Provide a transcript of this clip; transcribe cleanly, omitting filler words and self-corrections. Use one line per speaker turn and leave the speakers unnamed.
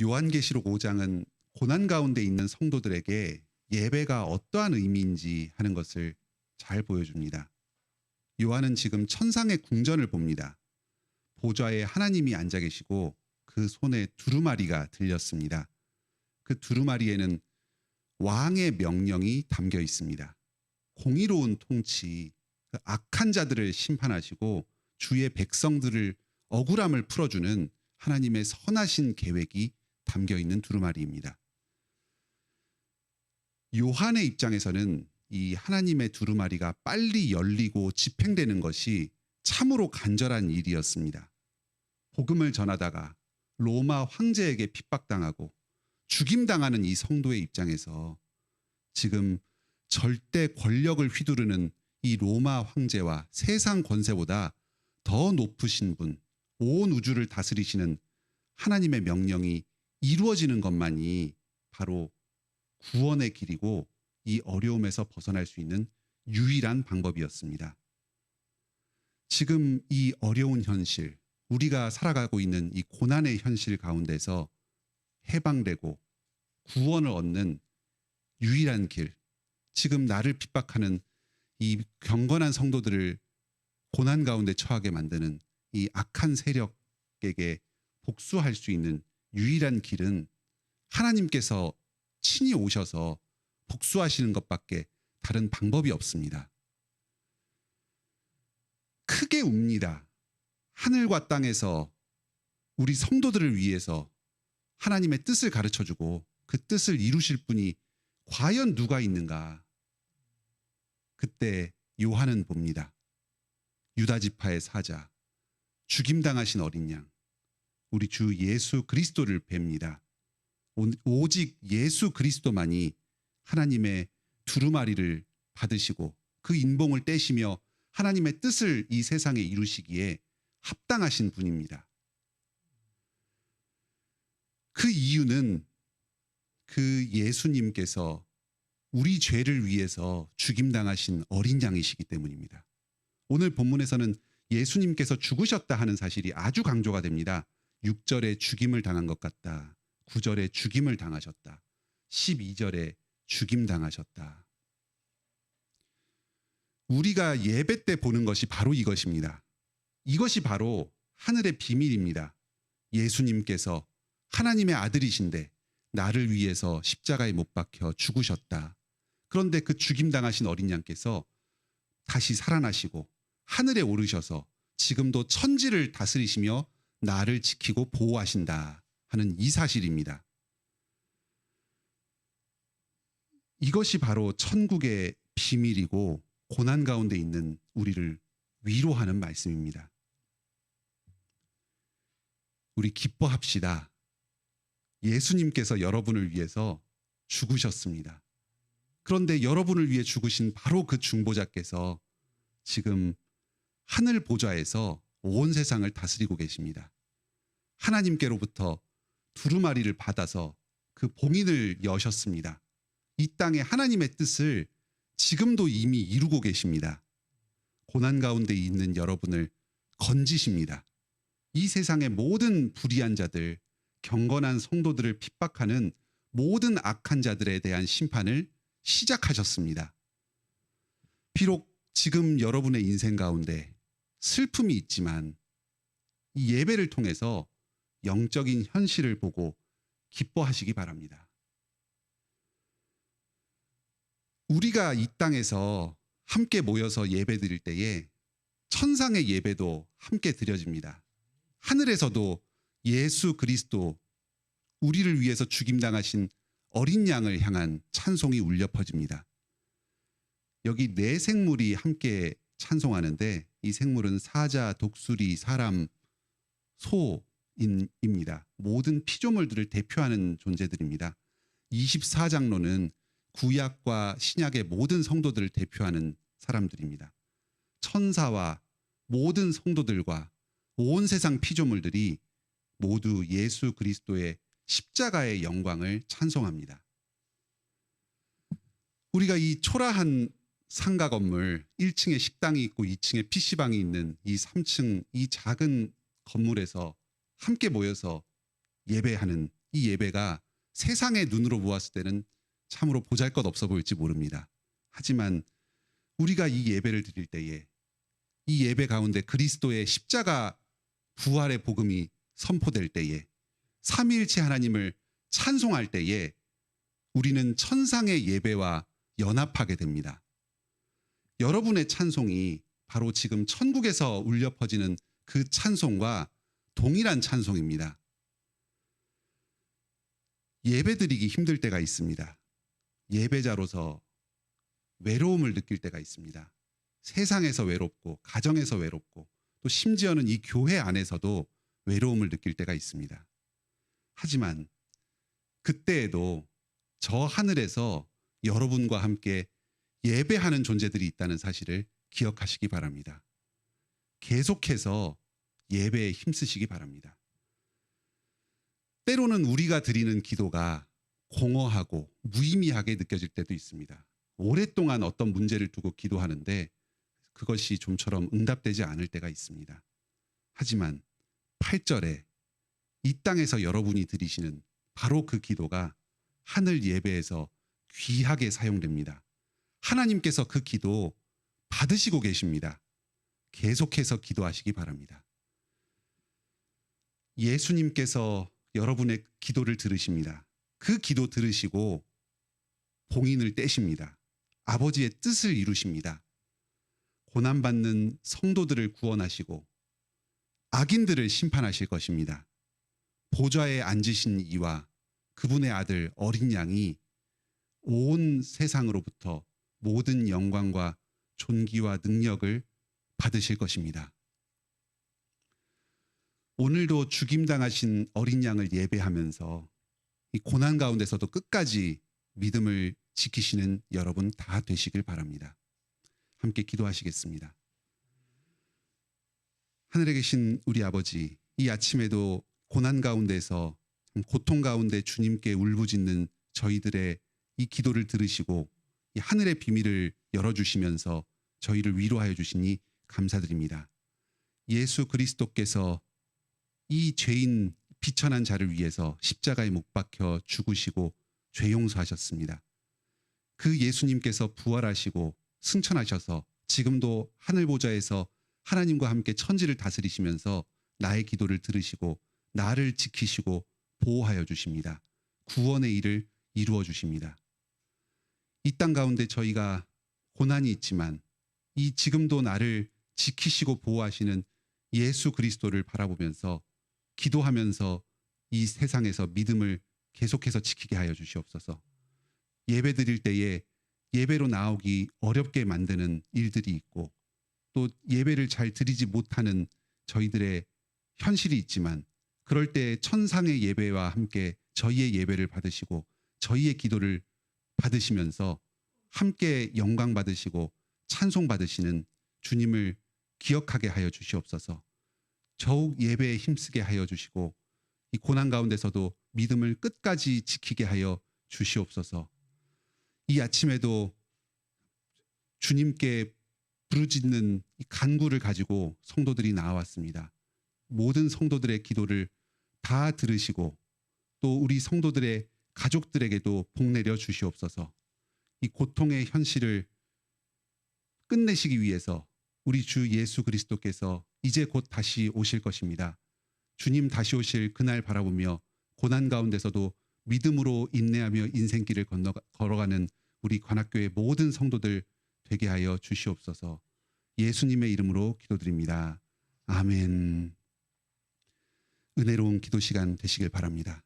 요한계시록 5장은 고난 가운데 있는 성도들에게 예배가 어떠한 의미인지 하는 것을 잘 보여줍니다. 요한은 지금 천상의 궁전을 봅니다. 보좌에 하나님이 앉아 계시고 그 손에 두루마리가 들렸습니다. 그 두루마리에는 왕의 명령이 담겨 있습니다. 공의로운 통치, 그 악한 자들을 심판하시고 주의 백성들을 억울함을 풀어주는 하나님의 선하신 계획이 담겨 있는 두루마리입니다. 요한의 입장에서는 이 하나님의 두루마리가 빨리 열리고 집행되는 것이 참으로 간절한 일이었습니다. 복음을 전하다가 로마 황제에게 핍박당하고 죽임당하는 이 성도의 입장에서 지금 절대 권력을 휘두르는 이 로마 황제와 세상 권세보다 더 높으신 분, 온 우주를 다스리시는 하나님의 명령이 이루어지는 것만이 바로 구원의 길이고 이 어려움에서 벗어날 수 있는 유일한 방법이었습니다. 지금 이 어려운 현실, 우리가 살아가고 있는 이 고난의 현실 가운데서 해방되고 구원을 얻는 유일한 길, 지금 나를 핍박하는 이 경건한 성도들을 고난 가운데 처하게 만드는 이 악한 세력에게 복수할 수 있는 유일한 길은 하나님께서 친히 오셔서 복수하시는 것밖에 다른 방법이 없습니다. 크게 웁니다. 하늘과 땅에서 우리 성도들을 위해서 하나님의 뜻을 가르쳐주고 그 뜻을 이루실 분이 과연 누가 있는가? 그때 요한은 봅니다. 유다 지파의 사자, 죽임당하신 어린 양, 우리 주 예수 그리스도를 뵙니다. 오직 예수 그리스도만이 하나님의 두루마리를 받으시고 그 인봉을 떼시며 하나님의 뜻을 이 세상에 이루시기에 합당하신 분입니다. 그 이유는 그 예수님께서 우리 죄를 위해서 죽임당하신 어린 양이시기 때문입니다. 오늘 본문에서는 예수님께서 죽으셨다 하는 사실이 아주 강조가 됩니다. 6절에 죽임을 당한 것 같다. 9절에 죽임을 당하셨다. 12절에 죽임당하셨다. 우리가 예배 때 보는 것이 바로 이것입니다. 이것이 바로 하늘의 비밀입니다. 예수님께서 하나님의 아들이신데 나를 위해서 십자가에 못 박혀 죽으셨다. 그런데 그 죽임당하신 어린 양께서 다시 살아나시고 하늘에 오르셔서 지금도 천지를 다스리시며 나를 지키고 보호하신다 하는 이 사실입니다. 이것이 바로 천국의 비밀이고 고난 가운데 있는 우리를 위로하는 말씀입니다. 우리 기뻐합시다. 예수님께서 여러분을 위해서 죽으셨습니다. 그런데 여러분을 위해 죽으신 바로 그 중보자께서 지금 하늘 보좌에서 온 세상을 다스리고 계십니다. 하나님께로부터 두루마리를 받아서 그 봉인을 여셨습니다. 이 땅에 하나님의 뜻을 지금도 이미 이루고 계십니다. 고난 가운데 있는 여러분을 건지십니다. 이 세상의 모든 불의한 자들, 경건한 성도들을 핍박하는 모든 악한 자들에 대한 심판을 시작하셨습니다. 비록 지금 여러분의 인생 가운데 슬픔이 있지만 이 예배를 통해서 영적인 현실을 보고 기뻐하시기 바랍니다. 우리가 이 땅에서 함께 모여서 예배 드릴 때에 천상의 예배도 함께 드려집니다. 하늘에서도 예수 그리스도, 우리를 위해서 죽임당하신 어린 양을 향한 찬송이 울려 퍼집니다. 여기 네 생물이 함께 찬송하는데 이 생물은 사자, 독수리, 사람, 소입니다. 모든 피조물들을 대표하는 존재들입니다. 24장로는 구약과 신약의 모든 성도들을 대표하는 사람들입니다. 천사와 모든 성도들과 온 세상 피조물들이 모두 예수 그리스도의 십자가의 영광을 찬송합니다. 우리가 이 초라한 상가 건물 1층에 식당이 있고 2층에 PC방이 있는 이 3층 이 작은 건물에서 함께 모여서 예배하는 이 예배가 세상의 눈으로 보았을 때는 참으로 보잘것없어 보일지 모릅니다. 하지만 우리가 이 예배를 드릴 때에 이 예배 가운데 그리스도의 십자가 부활의 복음이 선포될 때에 삼위일체 하나님을 찬송할 때에 우리는 천상의 예배와 연합하게 됩니다. 여러분의 찬송이 바로 지금 천국에서 울려 퍼지는 그 찬송과 동일한 찬송입니다. 예배드리기 힘들 때가 있습니다. 예배자로서 외로움을 느낄 때가 있습니다. 세상에서 외롭고 가정에서 외롭고 또 심지어는 이 교회 안에서도 외로움을 느낄 때가 있습니다. 하지만 그때에도 저 하늘에서 여러분과 함께 예배하는 존재들이 있다는 사실을 기억하시기 바랍니다. 계속해서 예배에 힘쓰시기 바랍니다. 때로는 우리가 드리는 기도가 공허하고 무의미하게 느껴질 때도 있습니다. 오랫동안 어떤 문제를 두고 기도하는데 그것이 좀처럼 응답되지 않을 때가 있습니다. 하지만 8절에 이 땅에서 여러분이 드리시는 바로 그 기도가 하늘 예배에서 귀하게 사용됩니다. 하나님께서 그 기도 받으시고 계십니다. 계속해서 기도하시기 바랍니다. 예수님께서 여러분의 기도를 들으십니다. 그 기도 들으시고 봉인을 떼십니다. 아버지의 뜻을 이루십니다. 고난받는 성도들을 구원하시고 악인들을 심판하실 것입니다. 보좌에 앉으신 이와 그분의 아들 어린 양이 온 세상으로부터 모든 영광과 존귀와 능력을 받으실 것입니다. 오늘도 죽임당하신 어린 양을 예배하면서 이 고난 가운데서도 끝까지 믿음을 지키시는 여러분 다 되시길 바랍니다. 함께 기도하시겠습니다. 하늘에 계신 우리 아버지, 이 아침에도 고난 가운데서 고통 가운데 주님께 울부짖는 저희들의 이 기도를 들으시고 이 하늘의 비밀을 열어주시면서 저희를 위로하여 주시니 감사드립니다. 예수 그리스도께서 이 죄인 비천한 자를 위해서 십자가에 못 박혀 죽으시고 죄 용서하셨습니다. 그 예수님께서 부활하시고 승천하셔서 지금도 하늘 보좌에서 하나님과 함께 천지를 다스리시면서 나의 기도를 들으시고 나를 지키시고 보호하여 주십니다. 구원의 일을 이루어 주십니다. 이 땅 가운데 저희가 고난이 있지만 이 지금도 나를 지키시고 보호하시는 예수 그리스도를 바라보면서 기도하면서 이 세상에서 믿음을 계속해서 지키게 하여 주시옵소서. 예배 드릴 때에 예배로 나오기 어렵게 만드는 일들이 있고 또 예배를 잘 드리지 못하는 저희들의 현실이 있지만 그럴 때 천상의 예배와 함께 저희의 예배를 받으시고 저희의 기도를 받으시면서 함께 영광 받으시고 찬송 받으시는 주님을 기억하게 하여 주시옵소서. 더욱 예배에 힘쓰게 하여 주시고 이 고난 가운데서도 믿음을 끝까지 지키게 하여 주시옵소서. 이 아침에도 주님께 부르짖는 이 간구를 가지고 성도들이 나왔습니다. 모든 성도들의 기도를 다 들으시고 또 우리 성도들의 가족들에게도 복 내려 주시옵소서. 이 고통의 현실을 끝내시기 위해서 우리 주 예수 그리스도께서 이제 곧 다시 오실 것입니다. 주님 다시 오실 그날 바라보며 고난 가운데서도 믿음으로 인내하며 인생길을 걸어가는 우리 관악교회 모든 성도들 되게 하여 주시옵소서. 예수님의 이름으로 기도드립니다. 아멘. 은혜로운 기도 시간 되시길 바랍니다.